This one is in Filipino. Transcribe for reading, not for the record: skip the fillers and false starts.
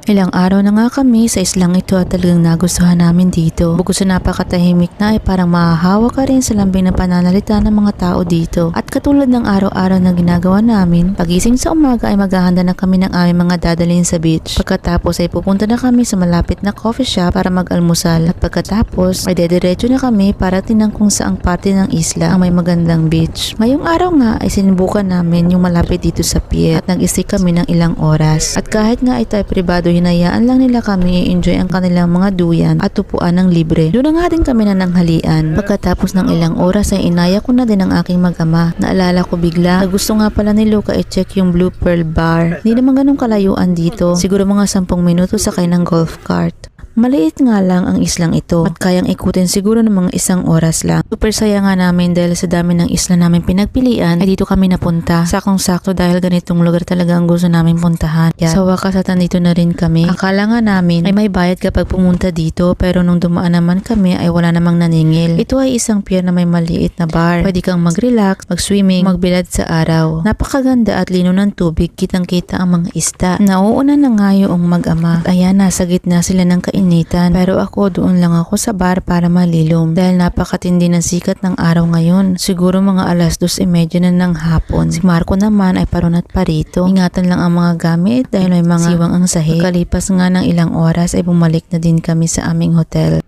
Ilang araw na nga kami sa islang ito at talagang nagustuhan namin dito. Bukod sa napakatahimik na ay parang mahahawa ka rin sa lambing na pananalita ng mga tao dito. At katulad ng araw-araw na ginagawa namin, pagising sa umaga ay maghahanda na kami ng aming mga dadalhin sa beach. Pagkatapos ay pupunta na kami sa malapit na coffee shop para mag-almusal. At pagkatapos ay dediretso na kami para tinang kung saang parte ng isla ang may magandang beach. Ngayong araw nga ay sinubukan namin yung malapit dito sa pier at nag-stay kami ng ilang oras. At kahit nga ito ay pribado, hinayaan lang nila kami i-enjoy ang kanilang mga duyan at upuan ng libre. Doon na nga din kami nananghalian. Pagkatapos ng ilang oras ay inaya ko na din ang aking mag-ama. Naalala ko bigla na gusto nga pala ni Luca i-check yung Blue Pearl Bar. Hindi naman ganun kalayuan dito. Siguro mga 10 minuto sakay ng golf cart. Maliit nga lang ang islang ito at kayang ikutin siguro ng mga 1 oras lang. Super saya nga namin dahil sa dami ng isla namin pinagpilian ay dito kami napunta. Sakong-sakto dahil ganitong lugar talaga ang gusto namin puntahan. Sa wakas at nandito na rin kami. Akala nga namin ay may bayad kapag pumunta dito pero nung dumaan naman kami ay wala namang naningil. Ito ay isang pier na may maliit na bar. Pwede kang mag-relax, mag-swimming, magbilad sa araw. Napakaganda at lino ng tubig, kitang-kita ang mga isda. Nauuna na nga yung mag-ama. At ayan, nasa gitna sila ng initan. Pero ako doon lang ako sa bar para malilom dahil napakatindi ng sikat ng araw ngayon. Siguro mga 2:30 na ng hapon. Si Marco naman ay parunat pa rito. Ingatan lang ang mga gamit dahil may mga siwang ang sahig. Pagkalipas nga ng ilang oras ay bumalik na din kami sa aming hotel.